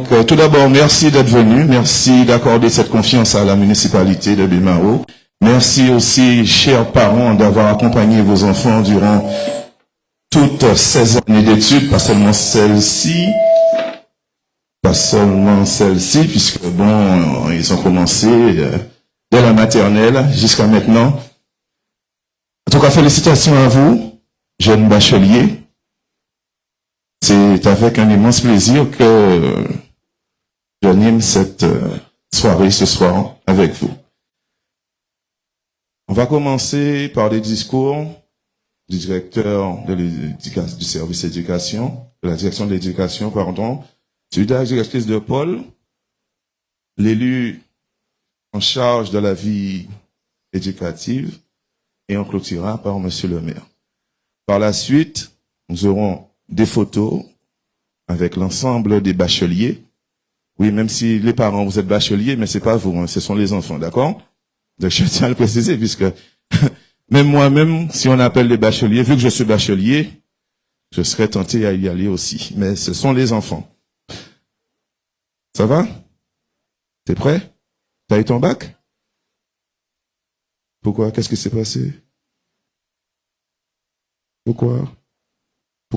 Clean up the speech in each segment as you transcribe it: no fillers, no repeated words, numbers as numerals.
Donc, tout d'abord, merci d'être venu. Merci d'accorder cette confiance à la municipalité de Bemao. Merci aussi, chers parents, d'avoir accompagné vos enfants durant toutes ces années d'études, pas seulement celle-ci, puisque bon, ils ont commencé dès la maternelle jusqu'à maintenant. En tout cas, félicitations à vous, jeunes bacheliers. C'est avec un immense plaisir que j'anime cette soirée ce soir avec vous. On va commencer par des discours du directeur du service éducation, de la direction de l'éducation, pardon, celui de la directrice de Paul, l'élu en charge de la vie éducative, et on clôturera par monsieur le maire. Par la suite, nous aurons des photos avec l'ensemble des bacheliers. Oui, même si les parents, vous êtes bacheliers, mais c'est pas vous, hein, ce sont les enfants, d'accord? Donc, je tiens à le préciser, puisque même moi-même, si on appelle les bacheliers, vu que je suis bachelier, je serais tenté à y aller aussi. Mais ce sont les enfants. Ça va? T'es prêt? T'as eu ton bac? Pourquoi? Qu'est-ce qui s'est passé? Pourquoi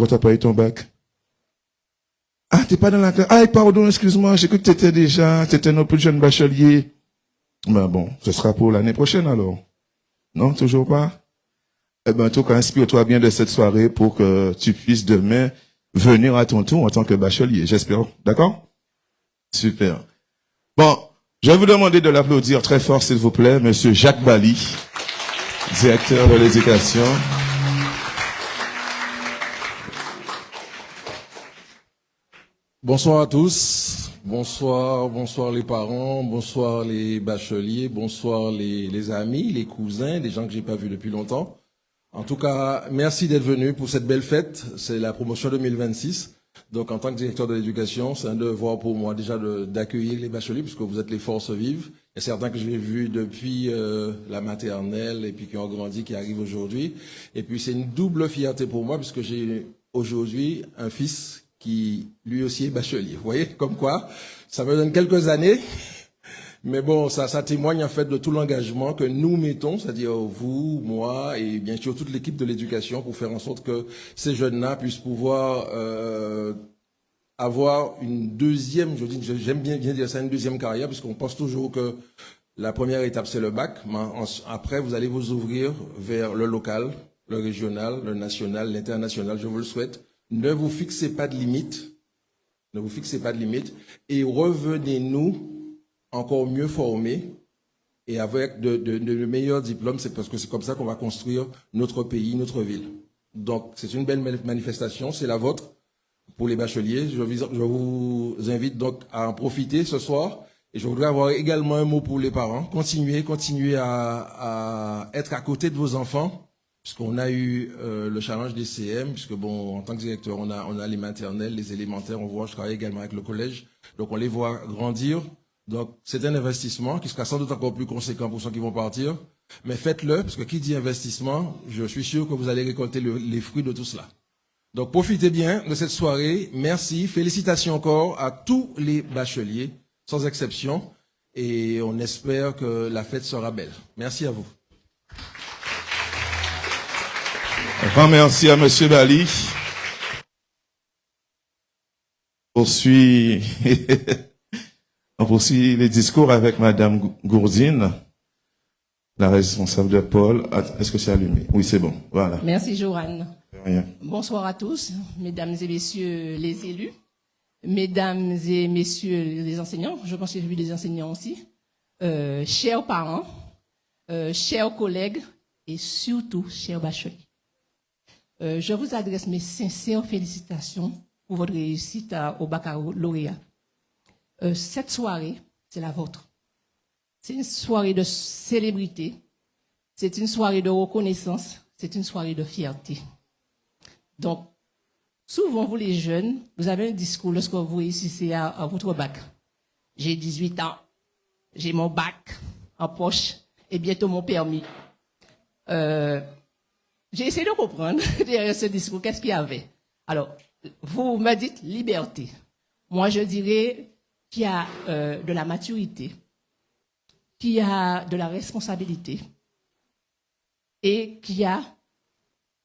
t'as pas eu ton bac? Ah, t'es pas dans la classe. Ah, pardon, excuse-moi, j'ai cru que t'étais notre plus jeune bachelier. Ben bon, ce sera pour l'année prochaine alors. Non, toujours pas? Eh ben, en tout cas, inspire-toi bien de cette soirée pour que tu puisses demain venir à ton tour en tant que bachelier, j'espère. D'accord? Super. Bon, je vais vous demander de l'applaudir très fort, s'il vous plaît, monsieur Jacques Bali, directeur de l'éducation. Bonsoir à tous, bonsoir les parents, bonsoir les bacheliers, bonsoir les amis, les cousins, les gens que j'ai pas vus depuis longtemps. En tout cas, merci d'être venus pour cette belle fête, c'est la promotion 2026. Donc en tant que directeur de l'éducation, c'est un devoir pour moi déjà d'accueillir les bacheliers puisque vous êtes les forces vives. Il y a certains que je l'ai vus depuis la maternelle et puis qui ont grandi, qui arrivent aujourd'hui. Et puis c'est une double fierté pour moi puisque j'ai aujourd'hui un fils qui lui aussi est bachelier. Vous voyez, comme quoi, ça me donne quelques années, mais bon, ça témoigne en fait de tout l'engagement que nous mettons, c'est-à-dire vous, moi et bien sûr toute l'équipe de l'éducation pour faire en sorte que ces jeunes-là puissent pouvoir avoir une deuxième, j'aime bien dire ça, une deuxième carrière, puisqu'on pense toujours que la première étape c'est le bac, mais après vous allez vous ouvrir vers le local, le régional, le national, l'international, je vous le souhaite. Ne vous fixez pas de limites. Ne vous fixez pas de limites. Et revenez-nous encore mieux formés et avec de meilleurs diplômes. C'est parce que c'est comme ça qu'on va construire notre pays, notre ville. Donc, c'est une belle manifestation. C'est la vôtre pour les bacheliers. Je vous invite donc à en profiter ce soir. Et je voudrais avoir également un mot pour les parents. Continuez à être à côté de vos enfants. Puisqu'on a eu le challenge des CM, puisque bon, en tant que directeur, on a les maternelles, les élémentaires, je travaille également avec le collège, donc on les voit grandir. Donc c'est un investissement qui sera sans doute encore plus conséquent pour ceux qui vont partir, mais faites-le, parce que qui dit investissement, je suis sûr que vous allez récolter les fruits de tout cela. Donc profitez bien de cette soirée, merci, félicitations encore à tous les bacheliers, sans exception, et on espère que la fête sera belle. Merci à vous. Un grand merci à monsieur Bali. On poursuit les discours avec madame Gourdine, la responsable de Paul. Est-ce que c'est allumé? Oui, c'est bon. Voilà. Merci, Joanne. Rien. Bonsoir à tous, mesdames et messieurs les élus, mesdames et messieurs les enseignants. Je pense que j'ai vu des enseignants aussi. Chers parents, chers collègues et surtout chers bacheliers. Je vous adresse mes sincères félicitations pour votre réussite au baccalauréat. Cette soirée, c'est la vôtre. C'est une soirée de célébrité, c'est une soirée de reconnaissance, c'est une soirée de fierté. Donc, souvent, vous les jeunes, vous avez un discours lorsque vous réussissez à votre bac. J'ai 18 ans, j'ai mon bac en poche et bientôt mon permis. J'ai essayé de comprendre derrière ce discours, qu'est-ce qu'il y avait. Alors, vous me dites liberté. Moi, je dirais qui a de la maturité, qui a de la responsabilité et qui a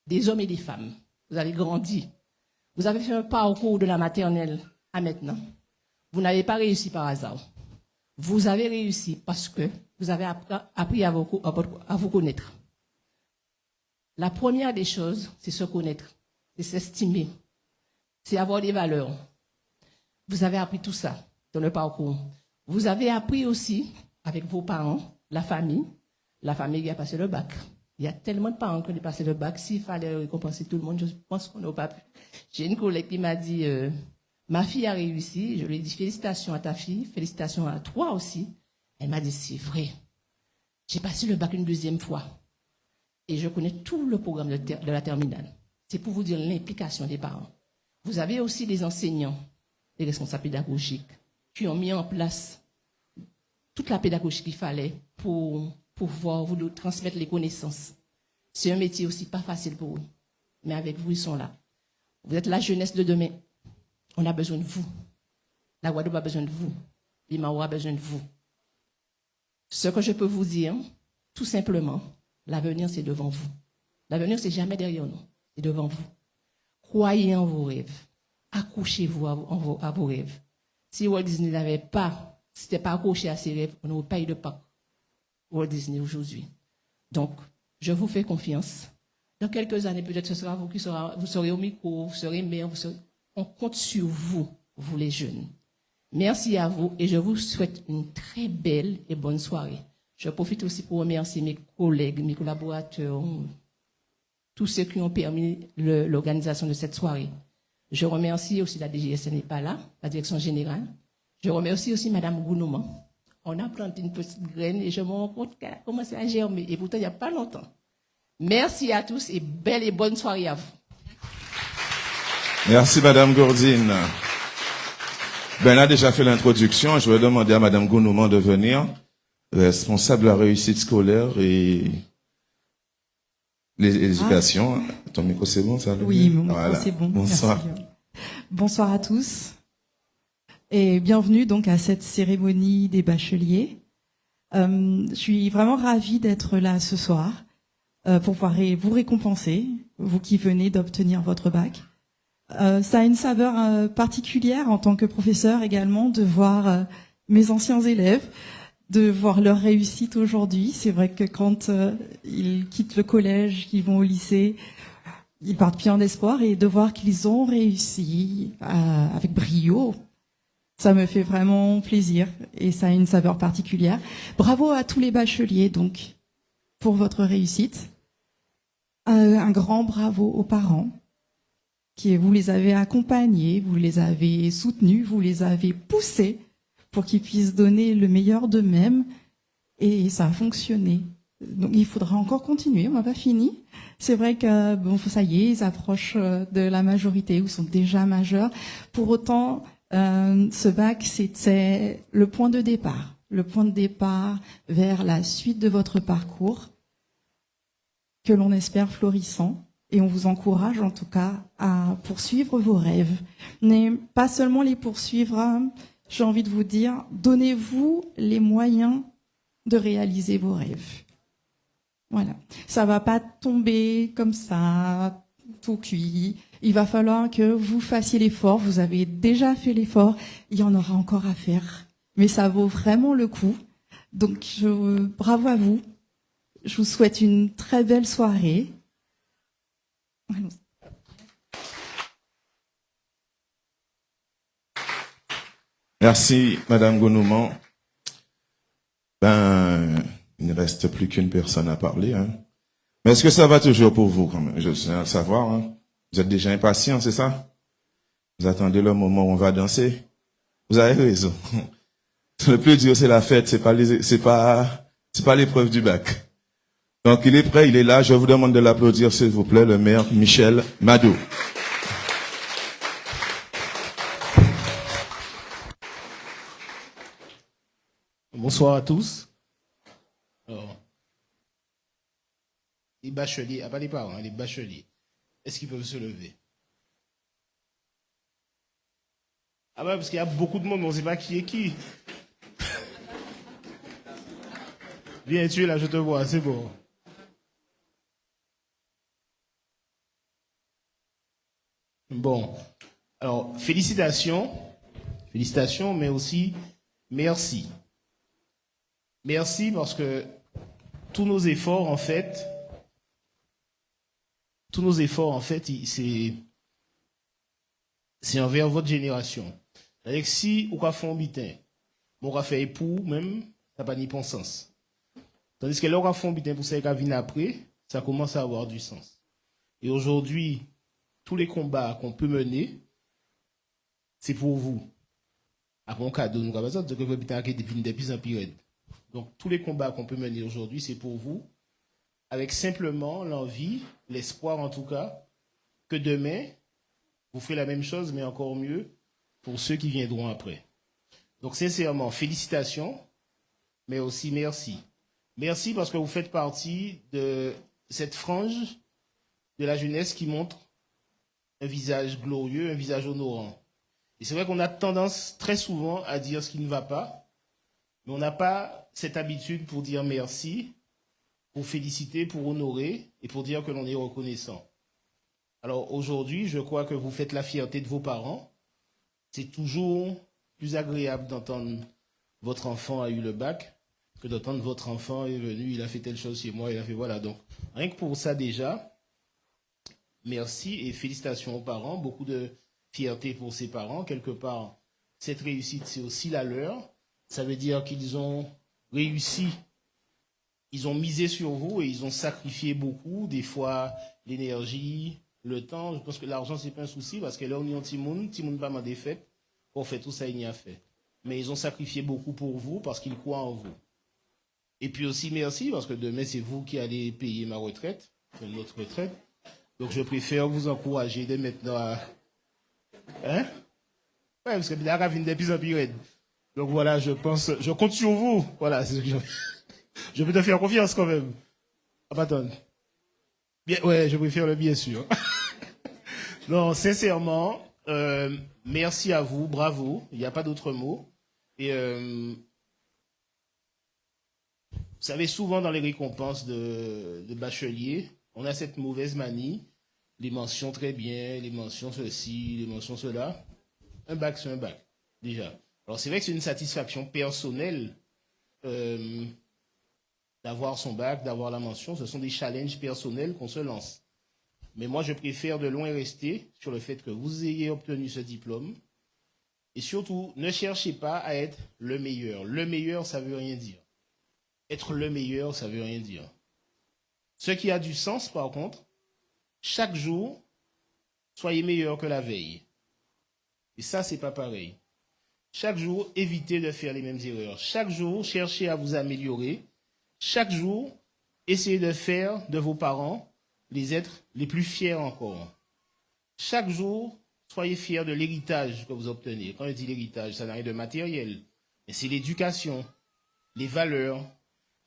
des hommes et des femmes. Vous avez grandi. Vous avez fait un parcours de la maternelle à maintenant. Vous n'avez pas réussi par hasard. Vous avez réussi parce que vous avez appris à vous connaître. La première des choses, c'est se connaître, c'est s'estimer, c'est avoir des valeurs. Vous avez appris tout ça dans le parcours. Vous avez appris aussi avec vos parents, la famille qui a passé le bac. Il y a tellement de parents qui ont passé le bac. S'il fallait récompenser tout le monde, je pense qu'on n'a pas pu. J'ai une collègue qui m'a dit, ma fille a réussi. Je lui ai dit, félicitations à ta fille, félicitations à toi aussi. Elle m'a dit, c'est vrai. J'ai passé le bac une deuxième fois. Et je connais tout le programme de la terminale. C'est pour vous dire l'implication des parents. Vous avez aussi des enseignants, des responsables pédagogiques, qui ont mis en place toute la pédagogie qu'il fallait pour pouvoir vous transmettre les connaissances. C'est un métier aussi pas facile pour eux. Mais avec vous, ils sont là. Vous êtes la jeunesse de demain. On a besoin de vous. La Guadeloupe a besoin de vous. L'Imao a besoin de vous. Ce que je peux vous dire, tout simplement, l'avenir, c'est devant vous. L'avenir, c'est jamais derrière nous. C'est devant vous. Croyez en vos rêves. Accrochez-vous à vos rêves. Si Walt Disney s'était pas accroché à ses rêves, on n'aurait pas eu de parc Walt Disney aujourd'hui. Donc, je vous fais confiance. Dans quelques années, peut-être ce sera vous qui vous serez au micro, vous serez maire, on compte sur vous, vous les jeunes. Merci à vous et je vous souhaite une très belle et bonne soirée. Je profite aussi pour remercier mes collègues, mes collaborateurs, tous ceux qui ont permis l'organisation de cette soirée. Je remercie aussi la DGSN n'est pas là, la direction générale. Je remercie aussi Madame Gounouman. On a planté une petite graine et je me rends compte qu'elle a commencé à germer. Et pourtant, il n'y a pas longtemps. Merci à tous et belle et bonne soirée à vous. Merci, Madame Gourdine. Ben, elle a déjà fait l'introduction. Je vais demander à Madame Gounouman de venir, responsable de la réussite scolaire et l'éducation. Ton micro, c'est bon, ça? Oui, mon micro, voilà. c'est bon. Bonsoir. Merci. Bonsoir à tous. Et bienvenue donc à cette cérémonie des bacheliers. Je suis vraiment ravie d'être là ce soir pour pouvoir vous récompenser, vous qui venez d'obtenir votre bac. Ça a une saveur particulière en tant que professeur également de voir mes anciens élèves, de voir leur réussite aujourd'hui. C'est vrai que quand ils quittent le collège, qu'ils vont au lycée, ils partent pleins d'espoir et de voir qu'ils ont réussi avec brio. Ça me fait vraiment plaisir et ça a une saveur particulière. Bravo à tous les bacheliers donc pour votre réussite. Un grand bravo aux parents qui vous les avez accompagnés, vous les avez soutenus, vous les avez poussés pour qu'ils puissent donner le meilleur d'eux-mêmes et ça a fonctionné. Donc il faudra encore continuer, on n'a pas fini. C'est vrai que bon, ça y est, ils approchent de la majorité ou sont déjà majeurs. Pour autant, ce bac, c'était le point de départ vers la suite de votre parcours, que l'on espère florissant. Et on vous encourage en tout cas à poursuivre vos rêves. Mais pas seulement les poursuivre, j'ai envie de vous dire, donnez-vous les moyens de réaliser vos rêves. Voilà. Ça va pas tomber comme ça, tout cuit. Il va falloir que vous fassiez l'effort. Vous avez déjà fait l'effort. Il y en aura encore à faire. Mais ça vaut vraiment le coup. Donc, bravo à vous. Je vous souhaite une très belle soirée. Merci, Madame Gounouman. Ben, il ne reste plus qu'une personne à parler, hein. Mais est-ce que ça va toujours pour vous, quand même? Je tiens à savoir, hein. Vous êtes déjà impatient, c'est ça? Vous attendez le moment où on va danser? Vous avez raison. Le plus dur, c'est la fête, c'est pas l'épreuve du bac. Donc, il est prêt, il est là. Je vous demande de l'applaudir, s'il vous plaît, le maire Michel Madou. Bonsoir à tous. Alors, les bacheliers, pas les parents, les bacheliers, est-ce qu'ils peuvent se lever? Ah ouais, parce qu'il y a beaucoup de monde, mais on ne sait pas qui est qui. Viens, tu es là, je te vois, c'est bon. Bon, alors, félicitations, mais aussi merci. Merci parce que tous nos efforts, en fait, c'est envers votre génération. C'est-à-dire que si on a fait un bitin, on a fait époux même, ça n'a pas ni bon sens. Tandis que là, on a fait un bitin pour ça qui vient après, ça commence à avoir du sens. Et aujourd'hui, tous les combats qu'on peut mener, c'est pour vous. Après, on cadeau, nous avons besoin de que vous avez des plus en pire. Donc, tous les combats qu'on peut mener aujourd'hui, c'est pour vous, avec simplement l'envie, l'espoir en tout cas, que demain, vous ferez la même chose, mais encore mieux, pour ceux qui viendront après. Donc, sincèrement, félicitations, mais aussi merci. Merci parce que vous faites partie de cette frange de la jeunesse qui montre un visage glorieux, un visage honorant. Et c'est vrai qu'on a tendance très souvent à dire ce qui ne va pas, mais on n'a pas cette habitude pour dire merci, pour féliciter, pour honorer et pour dire que l'on est reconnaissant. Alors aujourd'hui, je crois que vous faites la fierté de vos parents. C'est toujours plus agréable d'entendre votre enfant a eu le bac que d'entendre votre enfant est venu, il a fait telle chose chez moi, il a fait voilà. Donc rien que pour ça déjà, merci et félicitations aux parents. Beaucoup de fierté pour ses parents. Quelque part, cette réussite, c'est aussi la leur. Ça veut dire qu'ils ont réussi, ils ont misé sur vous et ils ont sacrifié beaucoup, des fois l'énergie, le temps. Je pense que l'argent, c'est pas un souci parce que là, on est en Timoun pas m'a défaite. On fait tout ça, il n'y a fait. Mais ils ont sacrifié beaucoup pour vous parce qu'ils croient en vous. Et puis aussi, merci parce que demain, c'est vous qui allez payer ma retraite, notre retraite. Donc, je préfère vous encourager dès maintenant à. Hein? Ouais, parce que la vient de plus en plus raide. Donc voilà, je compte sur vous. Voilà, c'est ce que je peux te faire confiance quand même. Ah, pas tonne. Bien, ouais, je préfère le bien sûr. Non, sincèrement, merci à vous, bravo. Il n'y a pas d'autre mot. Et vous savez, souvent dans les récompenses de bacheliers, on a cette mauvaise manie, les mentions très bien, les mentions ceci, les mentions cela. Un bac, c'est un bac, déjà. Alors c'est vrai que c'est une satisfaction personnelle d'avoir son bac, d'avoir la mention. Ce sont des challenges personnels qu'on se lance. Mais moi, je préfère de loin rester sur le fait que vous ayez obtenu ce diplôme. Et surtout, ne cherchez pas à être le meilleur. Le meilleur, ça ne veut rien dire. Être le meilleur, ça ne veut rien dire. Ce qui a du sens, par contre, chaque jour, soyez meilleur que la veille. Et ça, c'est pas pareil. Chaque jour, évitez de faire les mêmes erreurs. Chaque jour, cherchez à vous améliorer. Chaque jour, essayez de faire de vos parents les êtres les plus fiers encore. Chaque jour, soyez fiers de l'héritage que vous obtenez. Quand je dis l'héritage, ça n'a rien de matériel, mais c'est l'éducation, les valeurs.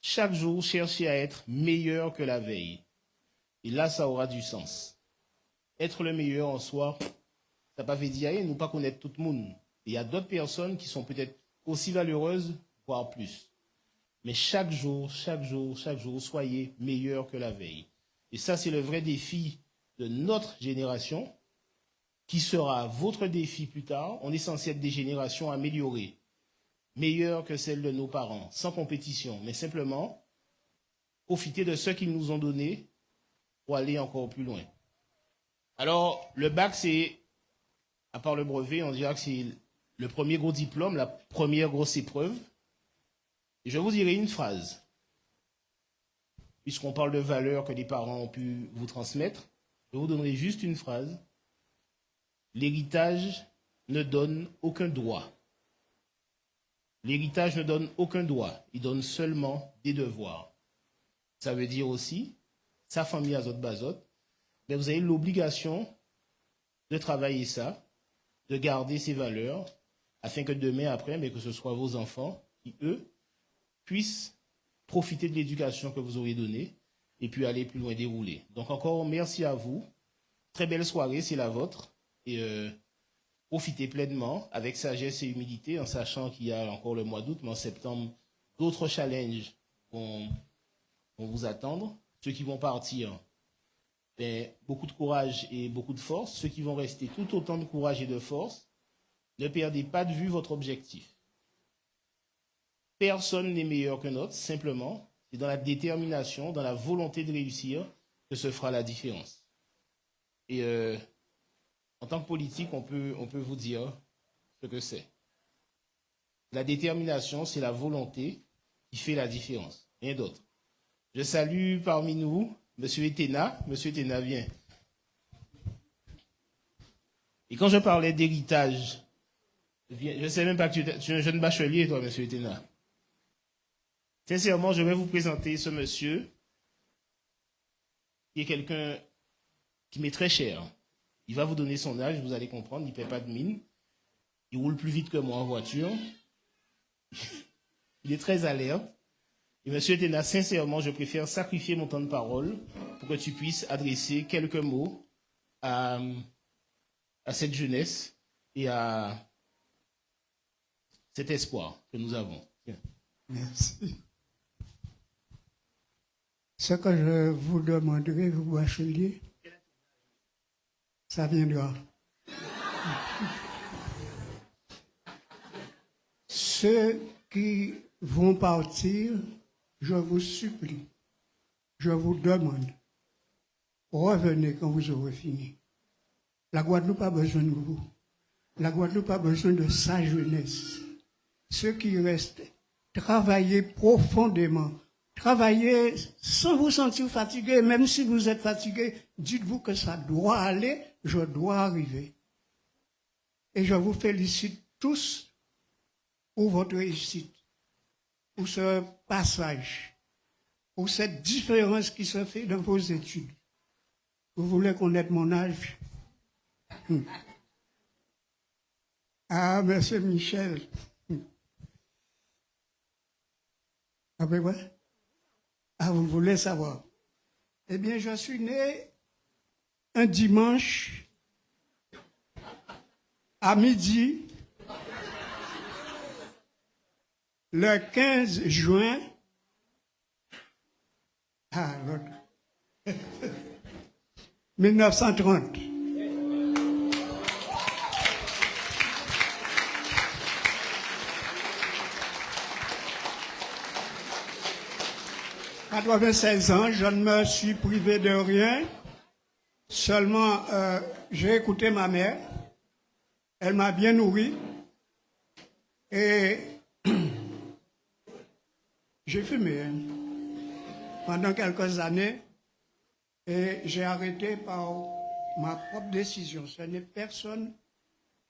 Chaque jour, cherchez à être meilleur que la veille. Et là, ça aura du sens. Être le meilleur en soi, ça ne veut dire rien, nous pas connaître tout le monde. Il y a d'autres personnes qui sont peut-être aussi valeureuses, voire plus. Mais chaque jour, soyez meilleur que la veille. Et ça, c'est le vrai défi de notre génération, qui sera votre défi plus tard. On est censé être des générations améliorées, meilleures que celles de nos parents, sans compétition, mais simplement profiter de ce qu'ils nous ont donné pour aller encore plus loin. Alors, le bac, c'est, à part le brevet, on dira que c'est le premier gros diplôme, la première grosse épreuve. Et je vous dirai une phrase, puisqu'on parle de valeurs que les parents ont pu vous transmettre. Je vous donnerai juste une phrase. L'héritage ne donne aucun droit. L'héritage ne donne aucun droit. Il donne seulement des devoirs. Ça veut dire aussi, sa famille azot bazot, mais vous avez l'obligation de travailler ça, de garder ces valeurs, afin que demain, après, mais que ce soit vos enfants qui, eux, puissent profiter de l'éducation que vous aurez donnée et puis aller plus loin dérouler. Donc encore, merci à vous. Très belle soirée, c'est la vôtre. Et profiter pleinement avec sagesse et humilité en sachant qu'il y a encore le mois d'août, mais en septembre, d'autres challenges vont vous attendre. Ceux qui vont partir, beaucoup de courage et beaucoup de force. Ceux qui vont rester, tout autant de courage et de force. Ne perdez pas de vue votre objectif. Personne n'est meilleur que notre, simplement, c'est dans la détermination, dans la volonté de réussir que se fera la différence. Et en tant que politique, on peut vous dire ce que c'est. La détermination, c'est la volonté qui fait la différence, rien d'autre. Je salue parmi nous M. Etena. M. Etena, viens. Et quand je parlais d'héritage, je ne sais même pas que tu es un jeune bachelier, toi, M. Etena. Sincèrement, je vais vous présenter ce monsieur qui est quelqu'un qui m'est très cher. Il va vous donner son âge, vous allez comprendre, il ne paie pas de mine. Il roule plus vite que moi en voiture. Il est très alerte. Et M. Etena, sincèrement, je préfère sacrifier mon temps de parole pour que tu puisses adresser quelques mots à cette jeunesse et à cet espoir que nous avons. Bien. Merci. Ce que je vous demanderai, vous bachelier, ça viendra. Ceux qui vont partir, je vous supplie, je vous demande, revenez quand vous aurez fini. La Guadeloupe a besoin de vous. La Guadeloupe a besoin de sa jeunesse. Ceux qui restent, travaillez profondément. Travaillez sans vous sentir fatigué. Même si vous êtes fatigué, dites-vous que ça doit aller, je dois arriver. Et je vous félicite tous pour votre réussite, pour ce passage, pour cette différence qui se fait dans vos études. Vous voulez connaître mon âge? Ah, monsieur Michel. Ah ben ouais. Ah, vous voulez savoir? Eh bien, je suis né un dimanche à midi, le 15 juin. Ah, l'autre. 1930. À 96 ans, je ne me suis privé de rien. Seulement, j'ai écouté ma mère. Elle m'a bien nourri. Et j'ai fumé pendant quelques années. Et j'ai arrêté par ma propre décision. Ce n'est personne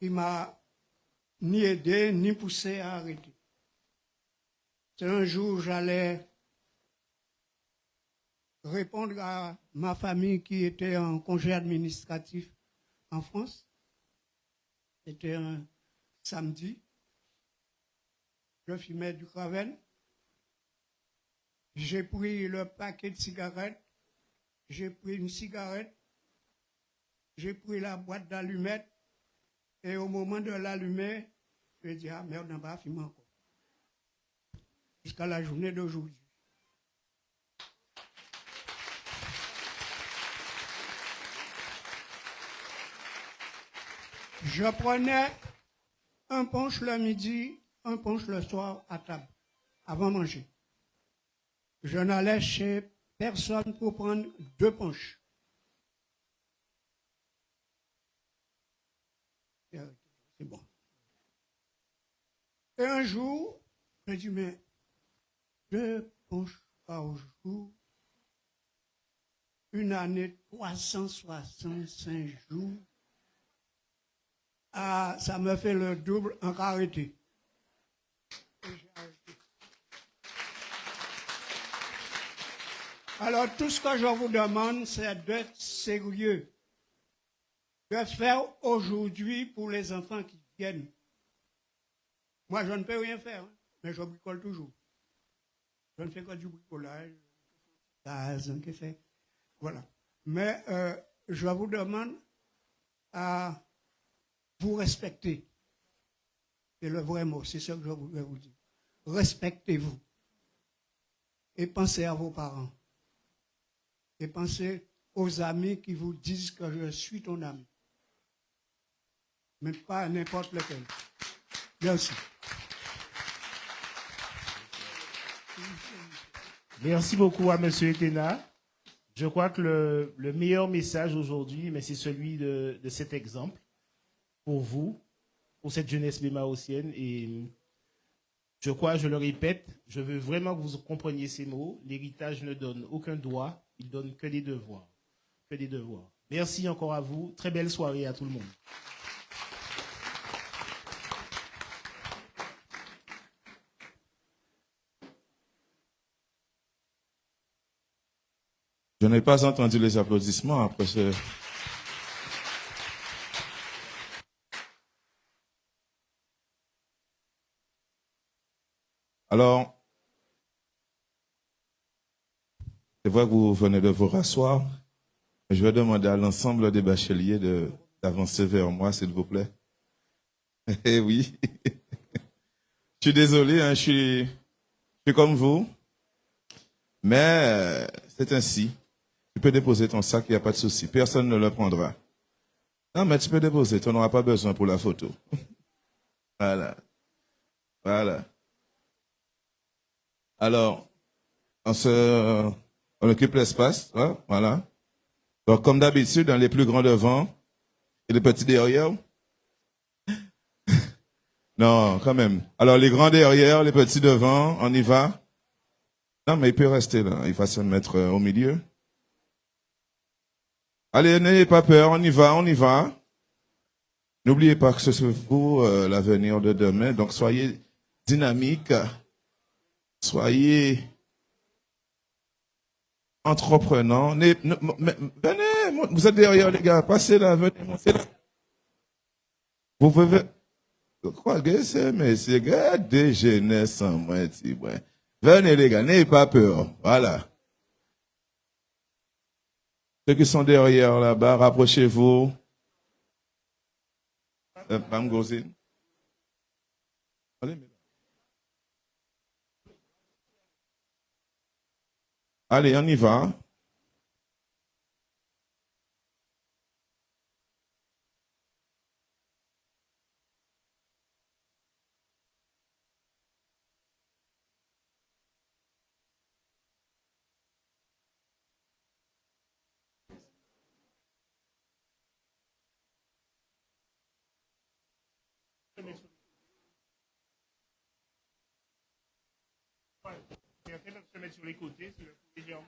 qui m'a ni aidé, ni poussé à arrêter. C'est un jour, j'allais répondre à ma famille qui était en congé administratif en France. C'était un samedi. Je fumais du Craven. J'ai pris le paquet de cigarettes. J'ai pris une cigarette. J'ai pris la boîte d'allumettes. Et au moment de l'allumer, je dis, ah merde, on n'a pas fumé encore. Jusqu'à la journée d'aujourd'hui. Je prenais un punch le midi, un punch le soir à table, avant de manger. Je n'allais chez personne pour prendre 2 punchs. C'est bon. Et un jour, je dis, mais 2 punchs par jour, une année, 365 jours, ah, ça me fait le double en arrêté. Alors, tout ce que je vous demande, c'est d'être sérieux, de faire aujourd'hui pour les enfants qui viennent. Moi, je ne peux rien faire, mais je bricole toujours. Je ne fais que du bricolage, gaz, « voilà. Mais je vous demande à vous respectez. C'est le vrai mot, c'est ce que je voulais vous dire. Respectez-vous. Et pensez à vos parents. Et pensez aux amis qui vous disent que je suis ton ami. Mais pas n'importe lequel. Merci. Merci beaucoup à M. Etena. Je crois que le meilleur message aujourd'hui, mais c'est celui de cet exemple pour vous, pour cette jeunesse bémaotienne. Et je crois, je le répète, je veux vraiment que vous compreniez ces mots. L'héritage ne donne aucun droit, il donne que des devoirs. Que des devoirs. Merci encore à vous. Très belle soirée à tout le monde. Je n'ai pas entendu les applaudissements après ce... Alors, c'est vrai que vous venez de vous rasseoir. Je vais demander à l'ensemble des bacheliers d'avancer vers moi, s'il vous plaît. Eh oui. Je suis désolé, hein, je suis comme vous. Mais c'est ainsi. Tu peux déposer ton sac, il n'y a pas de souci. Personne ne le prendra. Non, mais tu peux déposer, tu n'en auras pas besoin pour la photo. Voilà. Voilà. Alors, on occupe l'espace. Hein, voilà. Donc, comme d'habitude, dans les plus grands devant et les petits derrière. Non, quand même. Alors, les grands derrière, les petits devant, on y va. Non, mais il peut rester là. Il va se mettre au milieu. Allez, n'ayez pas peur, on y va, on y va. N'oubliez pas que ce c'est vous l'avenir de demain. Donc, soyez dynamique. Soyez entreprenant. Venez, vous êtes derrière les gars. Passez là, venez, montez là. Vous pouvez... Quoi que c'est, mais c'est des jeunesses en moi, ouais. Venez les gars, n'ayez pas peur. Voilà. Ceux qui sont derrière là-bas, rapprochez-vous. Mme Gosine. Allez, on y va. Se mettre sur les côtés, légèrement.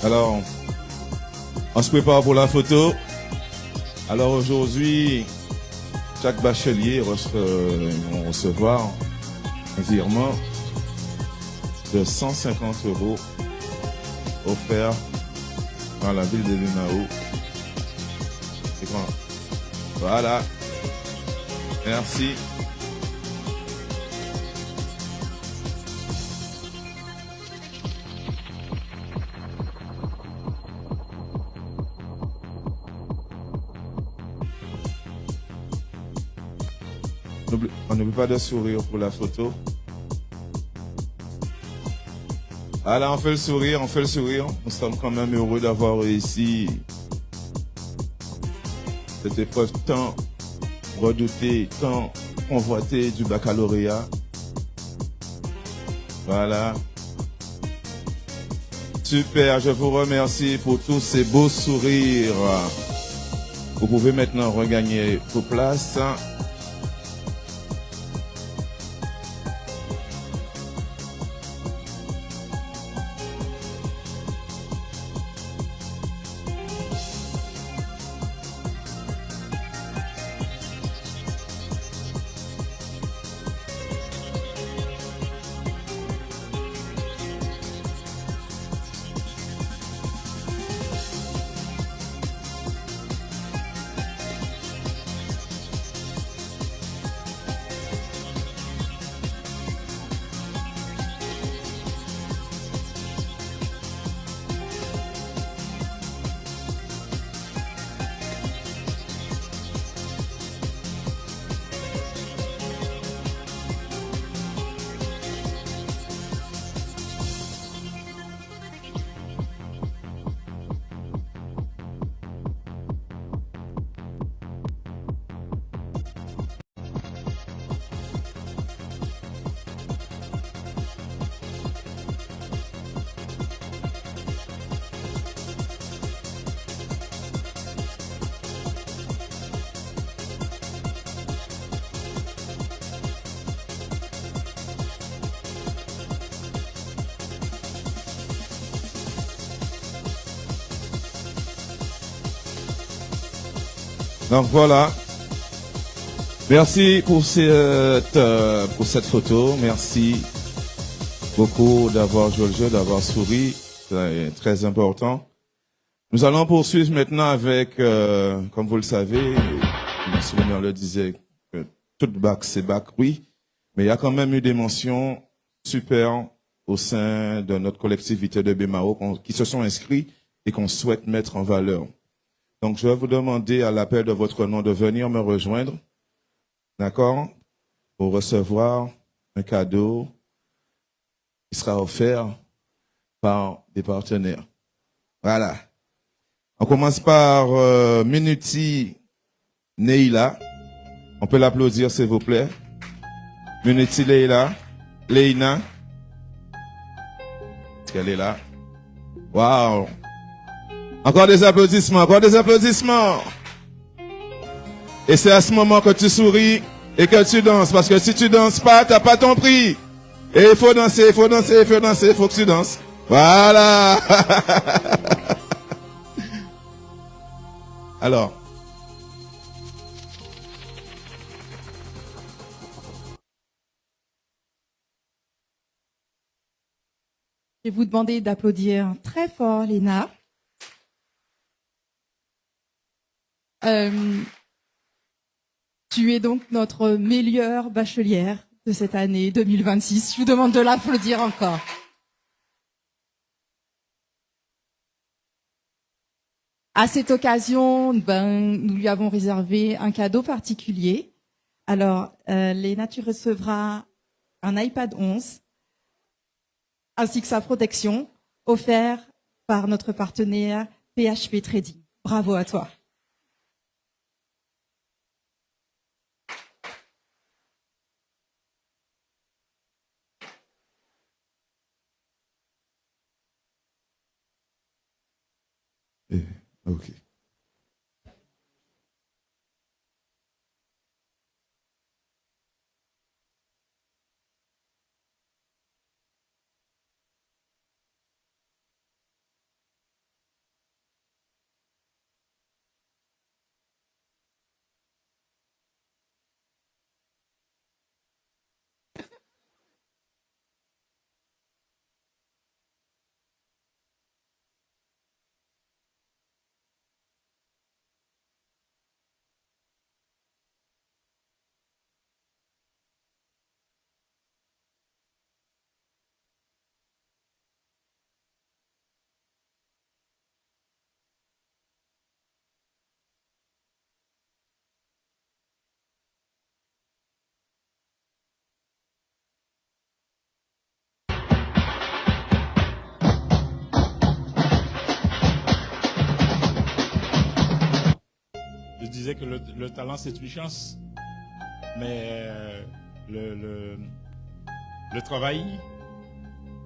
Alors, on se prépare pour la photo. Alors aujourd'hui, chaque bachelier vont recevoir un virement de 150 € offert par la ville de Bemao. Voilà. Merci. On n'oublie pas de sourire pour la photo. Voilà, on fait le sourire, on fait le sourire. Nous sommes quand même heureux d'avoir réussi cette épreuve tant redoutée, tant convoitée du baccalauréat. Voilà. Super, je vous remercie pour tous ces beaux sourires. Vous pouvez maintenant regagner vos places. Donc voilà. Merci pour cette photo. Merci beaucoup d'avoir joué le jeu, d'avoir souri. C'est très important. Nous allons poursuivre maintenant avec, comme vous le savez, M. le maire le disait, que tout bac, c'est bac, oui. Mais il y a quand même eu des mentions super au sein de notre collectivité de Bemao qui se sont inscrits et qu'on souhaite mettre en valeur. Donc, je vais vous demander à l'appel de votre nom de venir me rejoindre, d'accord, pour recevoir un cadeau qui sera offert par des partenaires. Voilà. On commence par Minuti Neila. On peut l'applaudir, s'il vous plaît. Minuti Leila. Leina. Est-ce qu'elle est là? Waouh! Encore des applaudissements, encore des applaudissements. Et c'est à ce moment que tu souris et que tu danses. Parce que si tu danses pas, t'as pas ton prix. Et il faut danser, il faut danser, il faut danser, il faut que tu danses. Voilà. Alors. Je vais vous demander d'applaudir très fort, Léna. Tu es donc notre meilleure bachelière de cette année 2026. Je vous demande de l'applaudir encore. À cette occasion, nous lui avons réservé un cadeau particulier. Alors, Léna, tu recevras un iPad 11 ainsi que sa protection offert par notre partenaire PHP Trading. Bravo à toi. Ok. disait que le talent, c'est une chance. Mais le travail,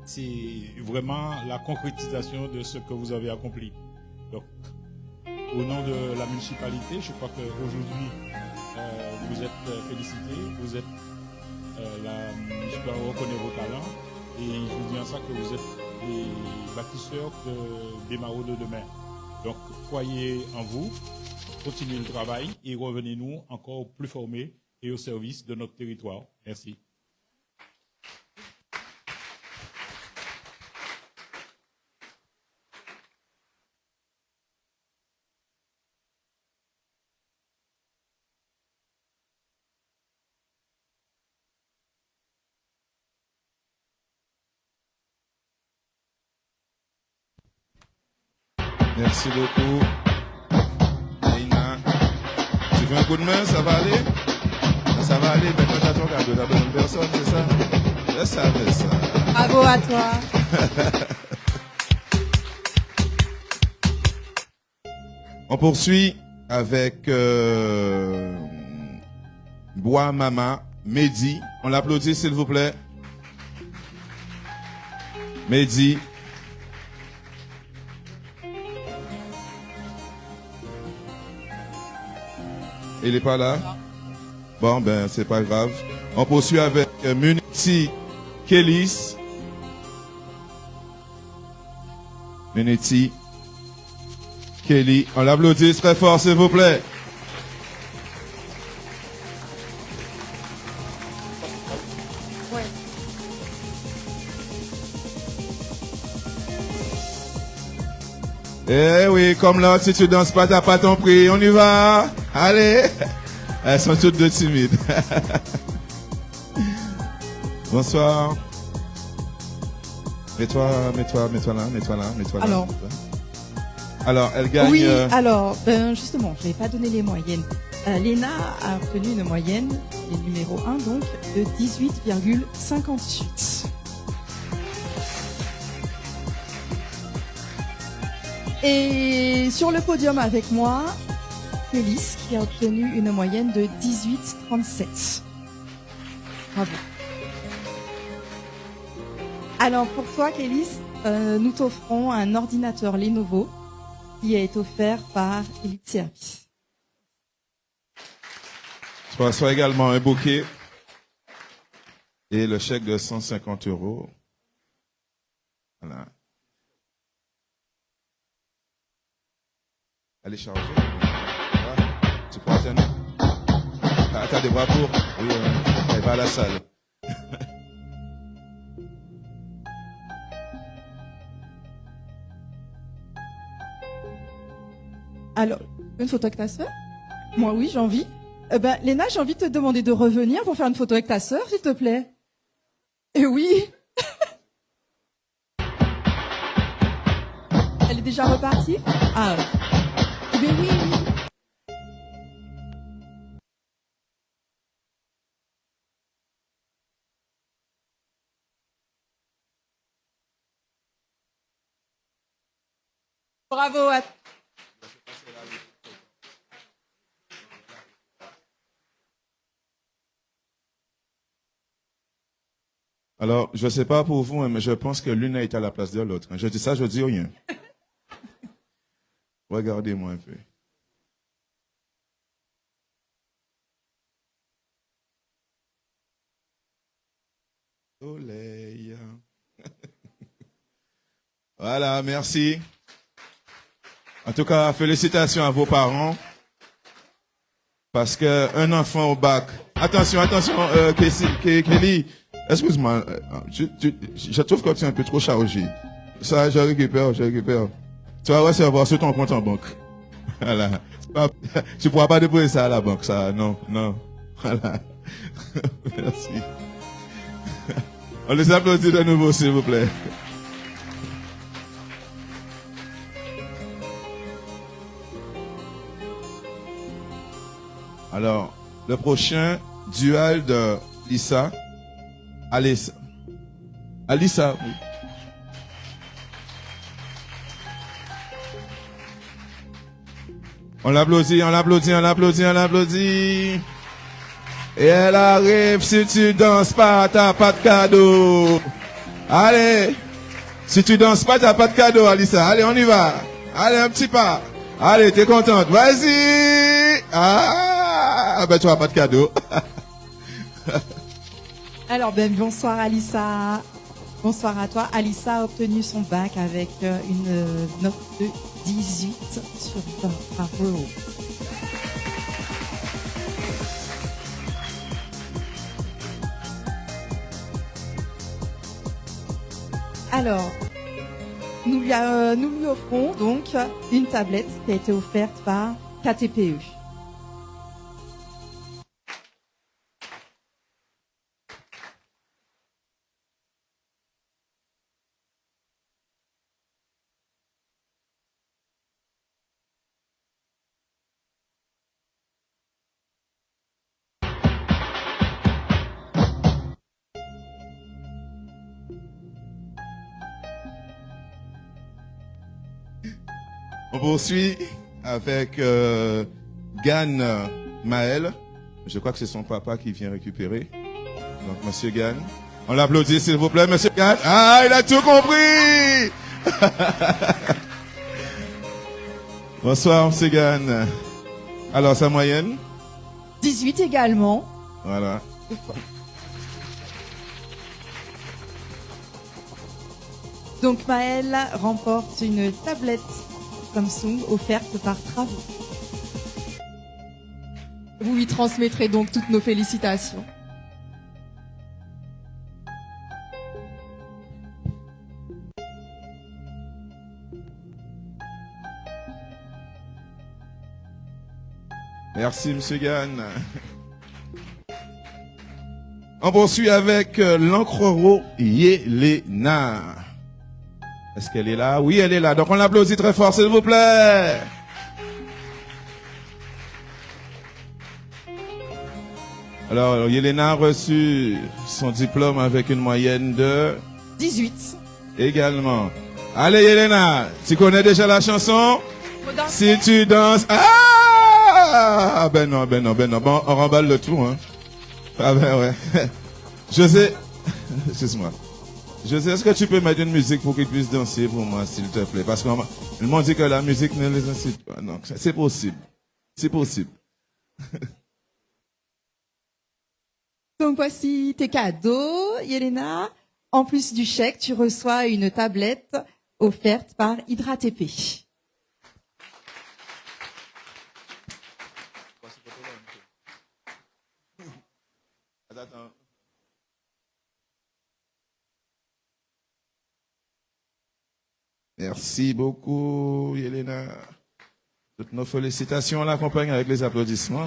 c'est vraiment la concrétisation de ce que vous avez accompli. Donc, au nom de la municipalité, je crois qu'aujourd'hui, vous êtes félicités, vous êtes, la municipalité reconnaît vos talents, et je vous dis en ça que vous êtes les bâtisseurs des Marots de demain. Donc, croyez en vous, continuez le travail et revenez-nous encore plus formés et au service de notre territoire. Merci. Merci beaucoup. Aïna. Tu veux un coup de main, ça va aller? Ça va aller, mais quand t'as ton cadeau, t'as besoin de personne, c'est ça? Je savais ça. Bravo à toi. On poursuit avec Bois Mama, Mehdi. On l'applaudit, s'il vous plaît. Mehdi. Il n'est pas là? Bon, ben, c'est pas grave. On poursuit avec Muniti Kélis. Muniti Kelly. On l'applaudit très fort, s'il vous plaît. Eh oui, comme là, si tu danses pas, t'as pas ton prix. On y va. Allez. Elles sont toutes deux timides. Bonsoir. Mets-toi là. Alors, elle gagne. Oui, alors, justement, je vais pas donner les moyennes. Léna a obtenu une moyenne, les numéro 1, donc, de 18,58. Et sur le podium avec moi, Félix, qui a obtenu une moyenne de 18,37. Bravo. Alors, pour toi, Kélis, nous t'offrons un ordinateur Lenovo qui est offert par Elite Service. Je reçois également un bouquet et le chèque de 150 €. Voilà. Allez charger. Voilà. Tu peux attendre. T'as des bras pour. Oui, elle va à la salle. Alors, une photo avec ta sœur? Moi, oui, j'ai envie. Léna, j'ai envie de te demander de revenir pour faire une photo avec ta sœur, s'il te plaît. Et oui. Elle est déjà repartie? Ah, mais oui, oui. Bravo à... Alors, je ne sais pas pour vous, mais je pense que l'une a été à la place de l'autre. Je dis ça, je dis rien. Regardez-moi un peu. Soleil. Voilà, merci. En tout cas, félicitations à vos parents. Parce qu'un enfant au bac... Attention, Kelly. Excuse-moi, je trouve que tu es un peu trop chargé. Ça, je récupère. Tu vas recevoir sur ton compte en banque. Voilà. Tu ne pourras pas déposer ça à la banque, ça. Non. Voilà. Merci. On les applaudit de nouveau, s'il vous plaît. Alors, le prochain duel de Lisa. Alissa, oui. On l'applaudit, on l'applaudit, on l'applaudit, on l'applaudit. Et elle arrive, si tu danses pas, t'as pas de cadeau. Allez, si tu danses pas, t'as pas de cadeau, Alissa. Allez, on y va. Allez, un petit pas. Allez, t'es contente. Vas-y. Ah, ben tu n'auras pas de cadeau. Alors, bonsoir Alissa. Bonsoir à toi. Alissa a obtenu son bac avec une note de 18 sur 20. Bravo. Alors, nous lui offrons donc une tablette qui a été offerte par KTPE. On poursuit avec Gann Maël. Je crois que c'est son papa qui vient récupérer. Donc, Monsieur Gann. On l'applaudit, s'il vous plaît, Monsieur Gann. Ah, il a tout compris. Bonsoir, Monsieur Gann. Alors, sa moyenne? 18 également. Voilà. Donc Maël remporte une tablette Samsung offerte par Travaux. Vous lui transmettrez donc toutes nos félicitations. Merci, Monsieur Gann. On poursuit avec l'Ancrero Yelena. Est-ce qu'elle est là? Oui, elle est là. Donc, on l'applaudit très fort, s'il vous plaît. Alors, Yelena a reçu son diplôme avec une moyenne de 18. également. Allez, Yelena, tu connais déjà la chanson? Si tu danses... Ah, ben non. Bon, on remballe le tout, hein. Ah ben ouais. José, excuse-moi. José, est-ce que tu peux mettre une musique pour qu'ils puissent danser pour moi, s'il te plaît? Parce qu'ils m'ont dit que la musique ne les incite pas. Non, c'est possible. C'est possible. Donc voici tes cadeaux, Yelena. En plus du chèque, tu reçois une tablette offerte par HydraTP. Merci beaucoup, Yelena. Toutes nos félicitations l'accompagnent avec les applaudissements.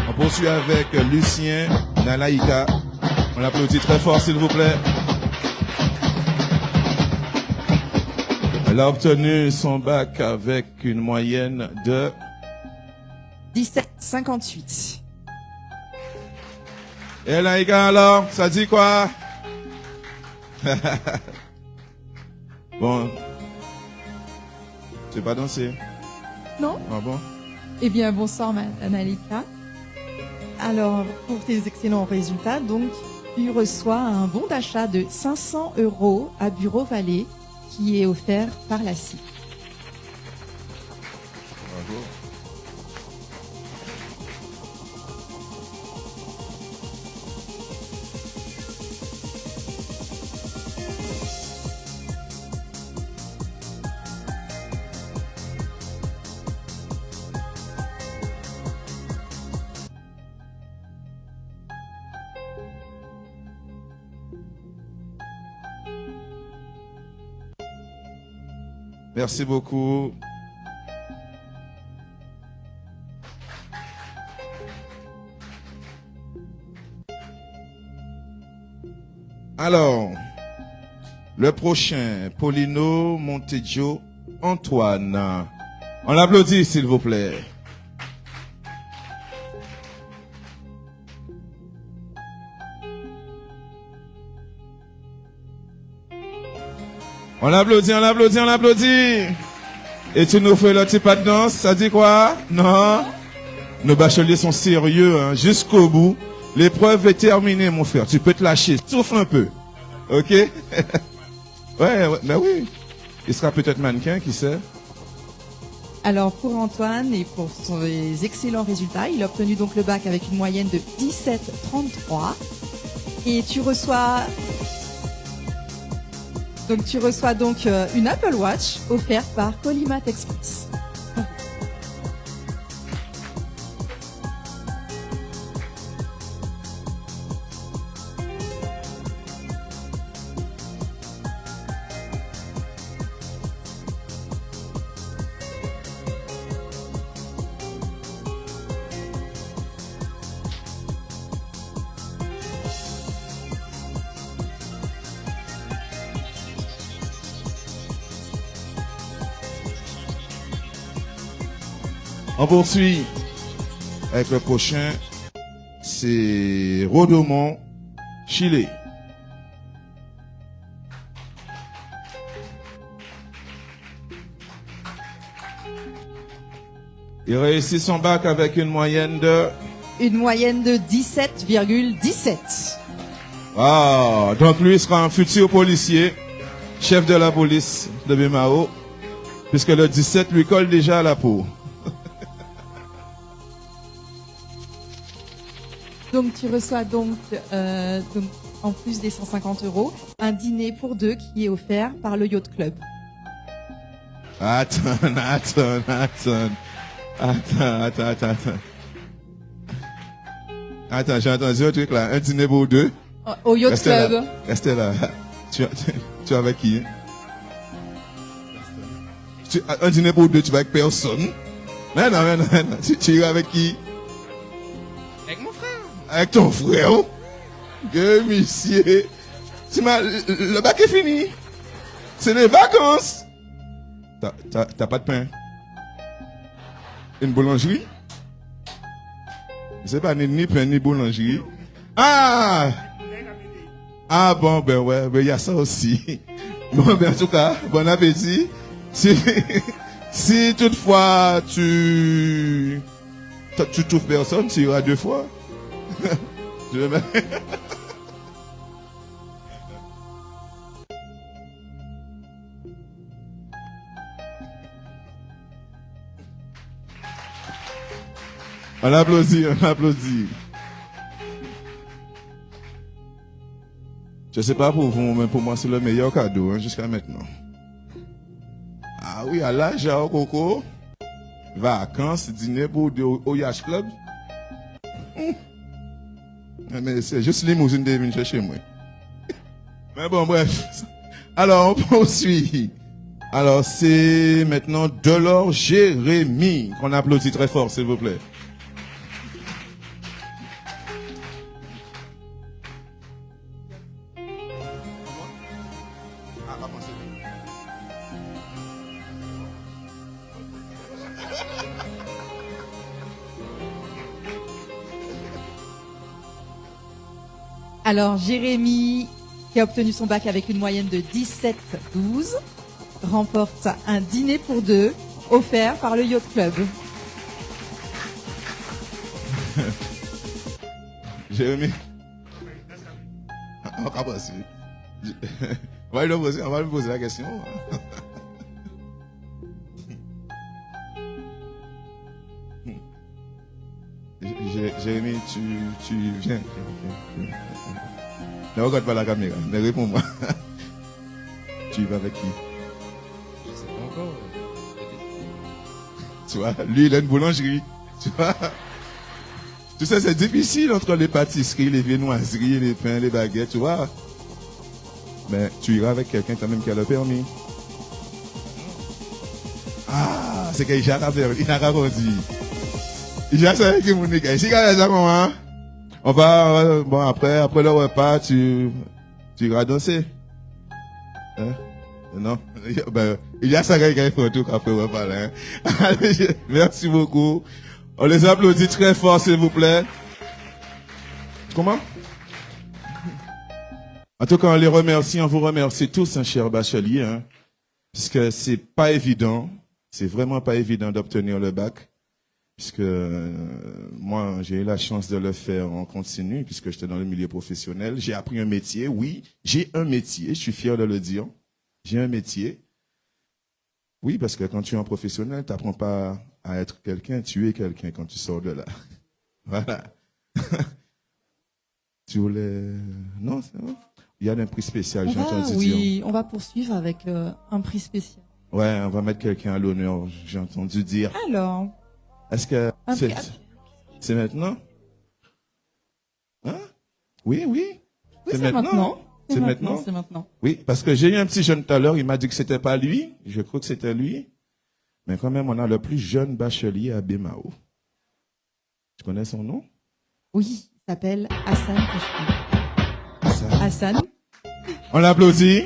On poursuit avec Lucien Nalaïka. On l'applaudit très fort, s'il vous plaît. Elle a obtenu son bac avec une moyenne de 17,58. Et Nalaïka, alors, ça dit quoi? Bon. Tu sais pas danser? Non? Ah bon? Eh bien, bonsoir, Analika. Alors, pour tes excellents résultats, donc, tu reçois un bon d'achat de 500 € à Bureau Vallée qui est offert par la CIE. Bravo. Merci beaucoup. Alors, le prochain, Paulino Montejo Antoine. On l'applaudit, s'il vous plaît. On applaudit, on applaudit, on applaudit. Et tu nous fais le petit pas de danse, ça dit quoi? Non? Nos bacheliers sont sérieux, hein, jusqu'au bout. L'épreuve est terminée, mon frère. Tu peux te lâcher, souffle un peu. Ok? ouais, ben oui. Il sera peut-être mannequin, qui sait? Alors pour Antoine et pour ses excellents résultats, il a obtenu donc le bac avec une moyenne de 17,33 et tu reçois donc une Apple Watch offerte par Collimat Express. On poursuit avec le prochain, c'est Rodomont, Chili. Il réussit son bac avec une moyenne de... Une moyenne de 17,17. Ah, donc lui sera un futur policier, chef de la police de Bemao, puisque le 17 lui colle déjà à la peau. Donc tu reçois donc en plus des 150 €, un dîner pour deux qui est offert par le Yacht Club. Attends. Attends, j'ai entendu un truc là, un dîner pour deux. Au Yacht Restez Club. Là. Restez là. Tu es avec qui? Un dîner pour deux, tu vas avec personne. Non. Tu iras avec qui? Avec mon frère. Avec ton frère. Que monsieur. Le bac est fini. C'est les vacances. T'as pas de pain? Une boulangerie? C'est pas ni pain ni boulangerie. Ah bon, ben ouais, ben il y a ça aussi. Bon, ben en tout cas, bon appétit. Si toutefois tu trouves personne, tu iras deux fois. Je vais mettre... On applaudit. Je sais pas pour vous, mais pour moi, c'est le meilleur cadeau, hein, jusqu'à maintenant. Ah oui, à l'âge, au Coco, vacances, dîner pour au Yacht Club. Mais c'est juste limousine de venir chercher moi. Mais bon, bref. Alors, on poursuit. Alors, c'est maintenant Delors Jérémy, qu'on applaudit très fort, s'il vous plaît. Alors Jérémy, qui a obtenu son bac avec une moyenne de 17,12, remporte un dîner pour deux offert par le Yacht Club. Jérémy. On va lui poser la question. Jérémy, tu viens. Ne regarde pas la caméra, mais réponds-moi. Tu vas avec qui? Je sais pas encore. Tu vois, lui, il a une boulangerie. Tu vois? Tu sais, c'est difficile entre les pâtisseries, les viennoiseries, les pains, les baguettes, tu vois? Mais tu iras avec quelqu'un quand même qui a le permis. Ah, c'est qu'il a grandi. Il a ça qui mon nègre. Si ça comment? On va, bon, après le repas, tu iras danser. Hein? Non? Ben, il y a ça qui a fait tout après le repas, là, hein? Allez, merci beaucoup. On les applaudit très fort, s'il vous plaît. Comment? En tout cas, on vous remercie tous, hein, chers bacheliers, hein, puisque c'est pas évident, c'est vraiment pas évident d'obtenir le bac, puisque moi, j'ai eu la chance de le faire en continu, puisque j'étais dans le milieu professionnel. J'ai appris un métier, oui, j'ai un métier, je suis fier de le dire. J'ai un métier. Oui, parce que quand tu es un professionnel, tu n'apprends pas à être quelqu'un, tu es quelqu'un quand tu sors de là. Voilà. Tu voulais... Non, c'est bon. Il y a un prix spécial, j'ai entendu dire. Oui, on va poursuivre avec un prix spécial. Ouais, on va mettre quelqu'un à l'honneur, j'ai entendu dire. Alors, Est-ce que un prix... c'est maintenant? Hein? Oui, oui. Oui, c'est maintenant. C'est maintenant? C'est maintenant. Oui, parce que j'ai eu un petit jeune tout à l'heure, il m'a dit que c'était pas lui. Je crois que c'était lui. Mais quand même, on a le plus jeune bachelier à Bémao. Tu connais son nom? Oui, il s'appelle Hassan Kachmi. Ça. Hassan. On l'applaudit.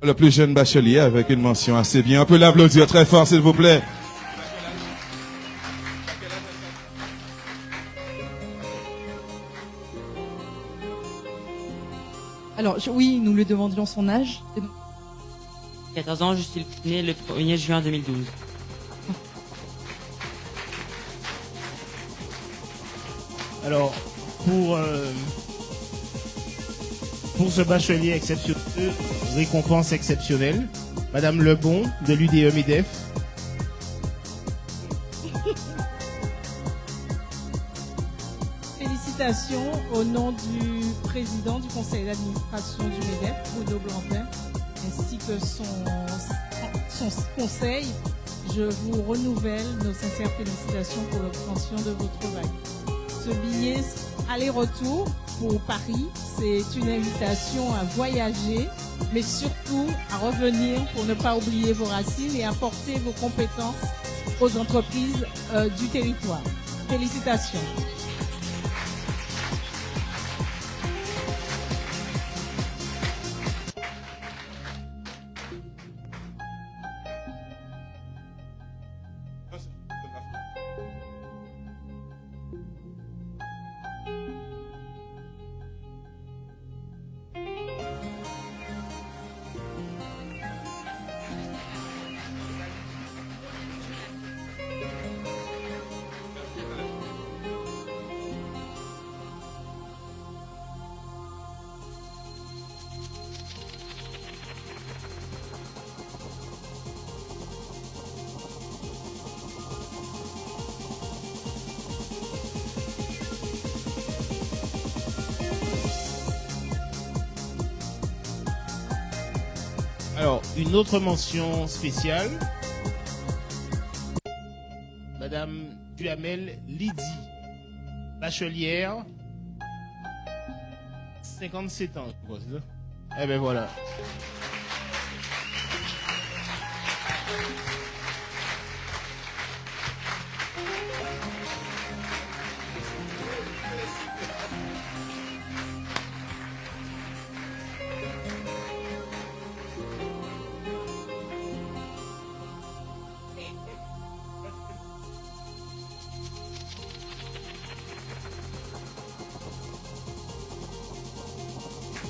Le plus jeune bachelier avec une mention assez bien. On peut l'applaudir très fort, s'il vous plaît. Alors, oui, nous lui demandions son âge. 14 ans, je suis né le 1er juin 2012. Alors, pour ce bachelier exceptionnel, récompense exceptionnelle, Madame Lebon de l'UDE MEDEF. Félicitations au nom du président du conseil d'administration du MEDEF, Bruno Blanquin, ainsi que son conseil. Je vous renouvelle nos sincères félicitations pour l'obtention de votre bac. Ce billet aller-retour pour Paris, c'est une invitation à voyager, mais surtout à revenir pour ne pas oublier vos racines et apporter vos compétences aux entreprises du territoire. Félicitations. Alors, une autre mention spéciale. Madame Duhamel Lydie, bachelière, 57 ans, je crois, c'est ça? Eh ben voilà.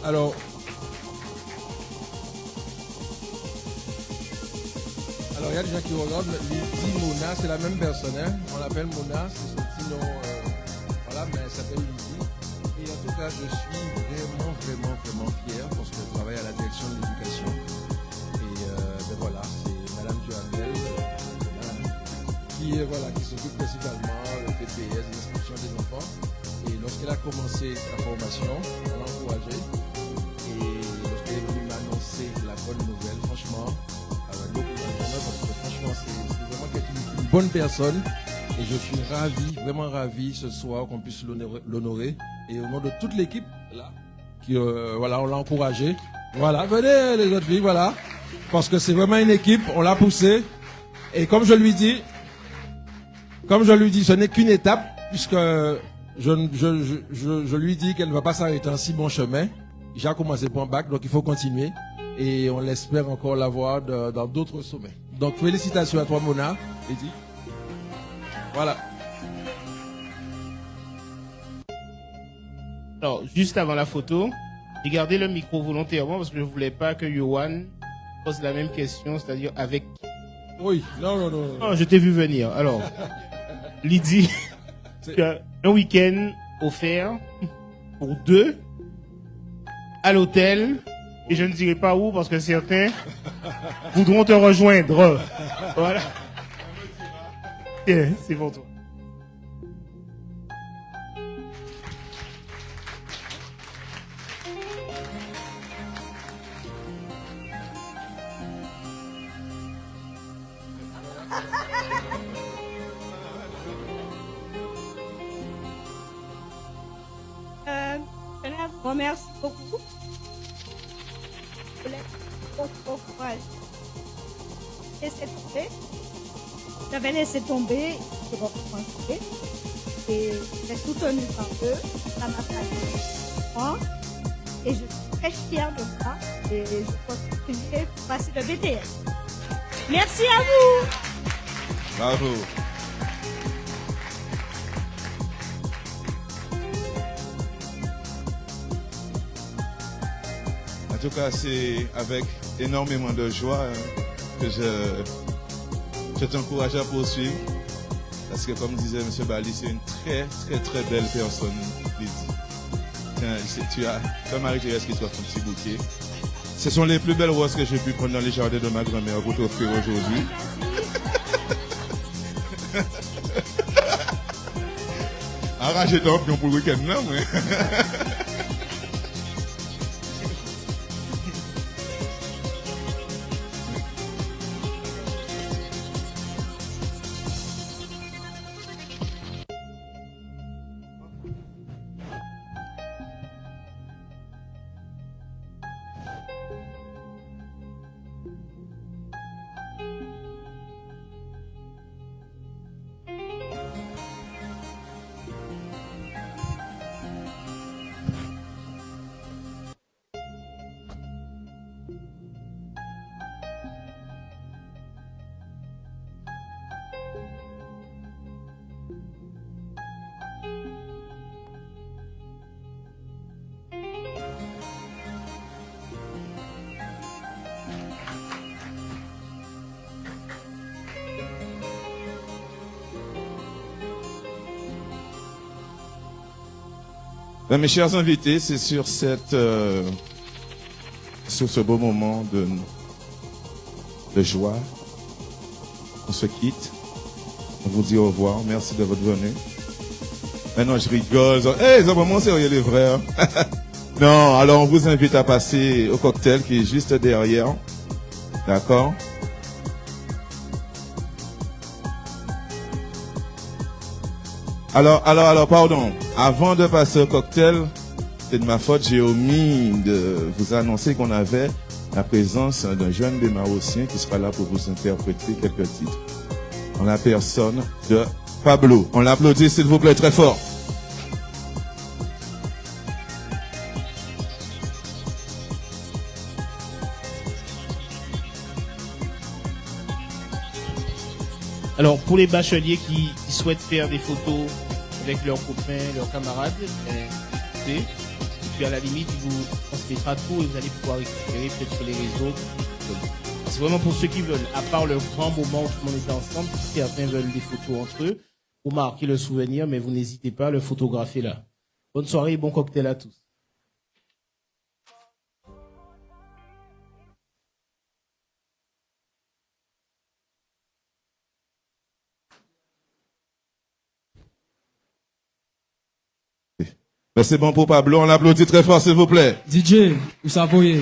Alors, il y a des gens qui regardent, Lydie Mona, c'est la même personne, hein? On l'appelle Mona, c'est son petit nom, voilà, mais elle s'appelle Lydie. Et en tout cas, je suis vraiment fier parce qu'elle travaille à la direction de l'éducation. Et ben voilà, c'est Madame Duhamel qui s'occupe principalement le TPS, l'inscription des enfants. Et lorsqu'elle a commencé sa formation, on l'a encouragée. Et lorsqu'elle est venue m'annoncer la bonne nouvelle, franchement, nous parce que franchement, c'est vraiment une bonne personne. Et je suis ravi, vraiment ravi ce soir qu'on puisse l'honorer. Et au nom de toute l'équipe, là, qui, voilà, on l'a encouragé. Voilà, venez les autres filles, voilà. Parce que c'est vraiment une équipe, on l'a poussé. Et comme je lui dis, ce n'est qu'une étape, puisque je lui dis qu'elle ne va pas s'arrêter en si bon chemin. J'ai commencé pour un bac, donc il faut continuer. et on l'espère encore l'avoir dans d'autres sommets. Donc félicitations à toi Mona, Eddie. Voilà. Alors, juste avant la photo, j'ai gardé le micro volontairement parce que je voulais pas que Yohan pose la même question, c'est-à-dire avec... Oui, non. Non, je t'ai vu venir. Alors, Lydie, tu as un week-end offert pour 2 à l'hôtel, et je ne dirai pas où parce que certains voudront te rejoindre. Voilà. Tiens, c'est pour toi. Je remercie beaucoup. Je voulais beaucoup courage. Laissez tomber. J'avais laissé tomber, je recommencer. Et j'ai soutenu par eux. Ça m'a fallu. Et je suis très fière de ça. Et je continue pour passer le BTS. Merci à vous. Bravo. En tout cas, c'est avec énormément de joie que je t'encourage à poursuivre. Parce que comme disait M. Bali, c'est une très belle personne, Lydie. Tiens, tu as Marie-Thérèse qui t'offre un petit bouquet. Ce sont les plus belles roses que j'ai pu prendre dans les jardins de ma grand-mère pour t'offrir aujourd'hui. Arrachez ton pion pour le week-end, non, mais... Mes chers invités, c'est sur ce beau moment de joie on se quitte. On vous dit au revoir. Merci de votre venue. Maintenant, je rigole. Hey, c'est vraiment sérieux, les frères. Non, alors on vous invite à passer au cocktail qui est juste derrière. D'accord? Alors, pardon. Avant de passer au cocktail, c'est de ma faute, j'ai omis de vous annoncer qu'on avait la présence d'un jeune bémarossien qui sera là pour vous interpréter quelques titres. En la personne de Pablo. On l'applaudit, s'il vous plaît, très fort. Alors, pour les bacheliers qui souhaitent faire des photos avec leurs copains, leurs camarades, et puis à la limite, il vous transmettra tout et vous allez pouvoir récupérer peut-être sur les réseaux. C'est vraiment pour ceux qui veulent, à part le grand moment où tout le monde est ensemble, certains veulent des photos entre eux pour marquer le souvenir, mais vous n'hésitez pas à le photographier là. Bonne soirée et bon cocktail à tous. Ben c'est bon pour Pablo, on l'applaudit très fort s'il vous plaît. DJ, où ça voyez?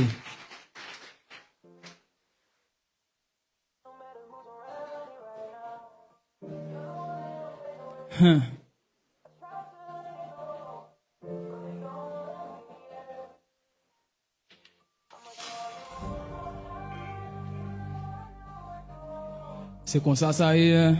C'est comme ça y est.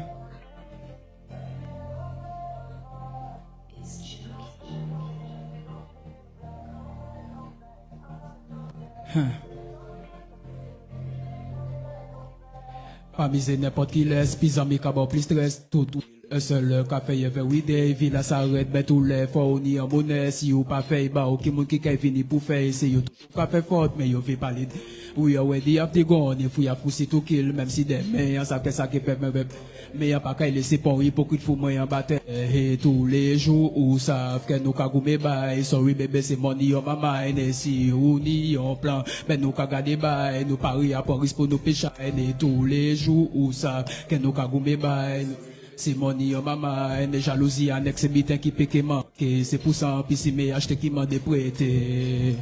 Pas miser n'importe qui laisse, puis amis qui plus stress, tout. Un seul café every day, villa s'arrête, ben tous les fois ni en monnaie, si ou pas fait, bah, ok, moun qui fini pour faire, c'est yo tout café fort, mais yo fait parler. We already have to go, on est fou, y'a foussi tout kill, même si des, mais y'a ça qui fait, mais y'a pas qu'à laisser pour hypocrite, fou, moi, y'a battre, et tous les jours, ou savent que nous kagoume bye, sorry bébé, c'est money on my mind, et si ou ni en plan, ben nous kagade bye, nous paris à Paris pour nous pécher, et tous les jours, ou savent que nous kagoume bye, c'est money on my mind, jalousie annexe bitin qui peut que manquer, c'est pour ça, puis si mais acheter qui m'a déprêté.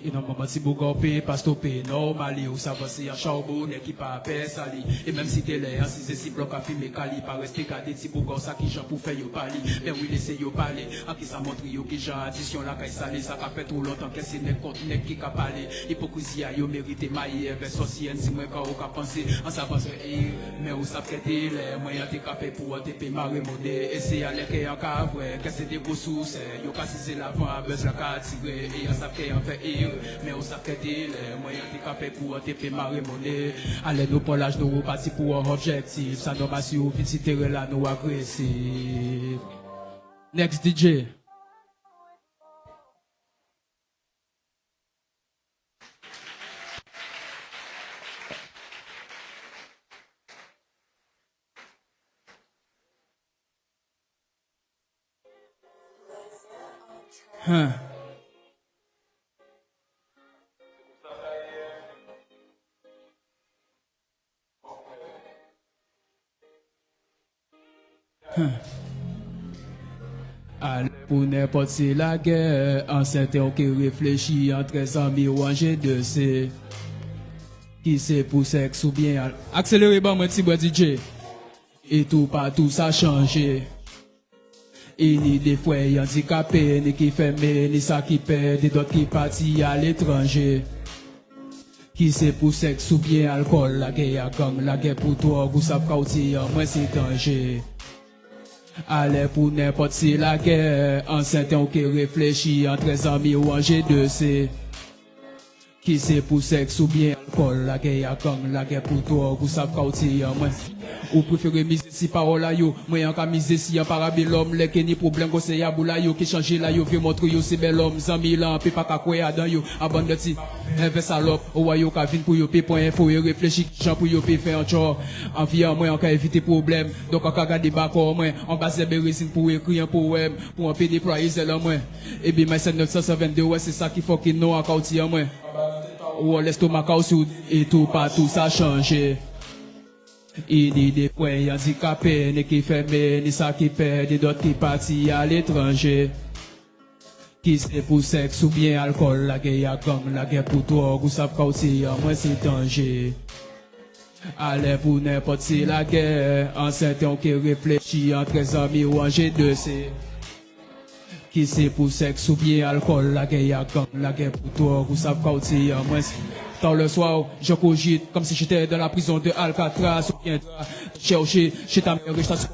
Et non, maman, si vous gopez, pas stopper, normal, ou ça va, c'est un charbonnet qui pas paix sali. Et même si t'es là, si c'est si bloc à filmer, cali, pas rester cadé, si vous ça qui j'en pour faire yo parler. Mais oui, laissez yo parler, en qui ça montre yo qui j'en addition la caille salée, ça a fait trop longtemps que c'est n'est contre n'est qui qu'a parlé. Hypocrisie, yo mérité maille, vers sorcienne, si moi quand on qu'a pensé, en s'avance, mais où ça fait t'es là, moi y'a t'es café pour t'es marrer modé, et c'est à l'équerre en cave, que c'est des ressources, yo qu'à c'est l'avant, à buzz la carte tirée, et en ça fait en fait, mais on s'appelle les moyens de café pour te marrer monnaie. Allez, nous pour l'âge, nous partis pour un objectif. Ça nous va sur vite si t'es là, nous agressif. Next DJ. Allez, pour n'importe si la guerre, en certains qui réfléchit en 13 amis ou en G2C. Qui c'est pour sexe ou bien accélérer bon mon petit bois DJ. Et tout partout ça changé. Et ni des fois handicapés, ni qui fermé, ni ça qui perd, et d'autres qui partent à l'étranger. Qui c'est pour sexe ou bien alcool, la guerre à gang, la guerre pour toi, vous savez qu'au moins c'est danger. Allez pour n'importe si la guerre, en certains qui réfléchit en 13 amis ou en G2C. Qui c'est pour sexe ou bien alcool, la guerre à gang, la guerre pour toi, vous savez qu'au moins. Ou préférez miser si parole à yo, moi en cas miser si en parabé l'homme, les ni problème go c'est yaboula yo, qui change là yo, vieux montre yo, c'est bel homme, zami là, peut pas kakoué à dans yo, abandonne ti, rêve salope, ou yo ka vin pour yo, paye point info, et réfléchir, j'en pour yo, paye faire un job, en vie moi en cas éviter problème, donc en cas garder bacor, moi, en bas de résine pour écrire un poème, pour en payer déployer zèle moi, et bien, mais c'est 922, ouais, c'est ça qui faut qu'il nous en kauti moi, ou l'estomac aussi, et tout partout ça change. Il y a des fois handicapés, ni qui fermé, ni ça qui perd, et d'autres qui partent à l'étranger. Qui c'est pour sexe ou bien alcool, la guerre à gang, la guerre pour toi, vous savez qu'aussi, moins c'est danger. Allez pour n'importe si la guerre, en certains qui réfléchit en 13 amis ou en G2C. Qui c'est pour sexe ou bien alcool, la guerre à gang, la guerre pour toi, vous savez qu'aussi, moins c'est tard le soir, je cogite comme si j'étais dans la prison de Alcatraz. Ou bien chercher chez ta mère, je t'assure,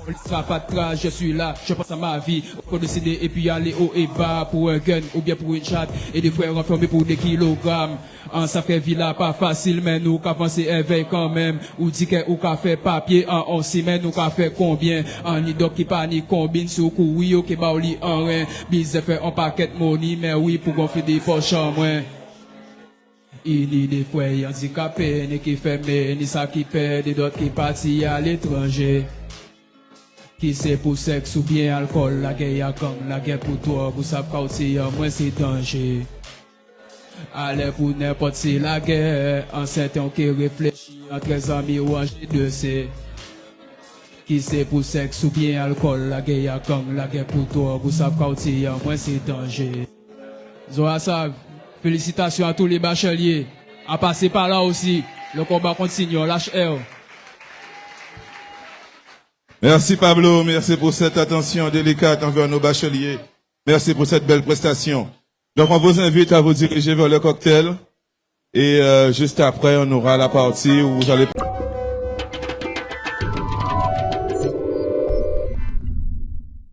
pas de trace. Je suis là, je passe à ma vie. Pour décider et puis aller haut et bas pour un gun ou bien pour une chatte. Et des frères enfermés pour des kilogrammes. En ça fait vie là, pas facile, mais nous qu'avancer éveil quand même. Ou dit que ou qu'a fait papier en 11 semaines, nous qu'a fait combien? En ni doc qui pas ni combine sous coup, oui, ok, bah, ou li en rien. Bise fait un paquet de money, mais oui, pour gonfler des poches en moins. Il y a des fois handicapés, ni qui fermé, ni ça qui perd, et d'autres qui partent à l'étranger. Qui c'est pour sexe ou bien alcool, la guerre à gang, la guerre pour toi, vous savez qu'aussi, moins c'est danger. Allez pour n'importe si la guerre, en certains qui réfléchit en 13 amis ou en G2C. Qui c'est pour sexe ou bien alcool, la guerre à gang, la guerre pour toi, vous savez qu'aussi, moins c'est danger. Zoa Sav. Félicitations à tous les bacheliers. À passer par là aussi. Le combat continue. Lâche R. Merci Pablo. Merci pour cette attention délicate envers nos bacheliers. Merci pour cette belle prestation. Donc on vous invite à vous diriger vers le cocktail. Et juste après, on aura la partie où vous allez...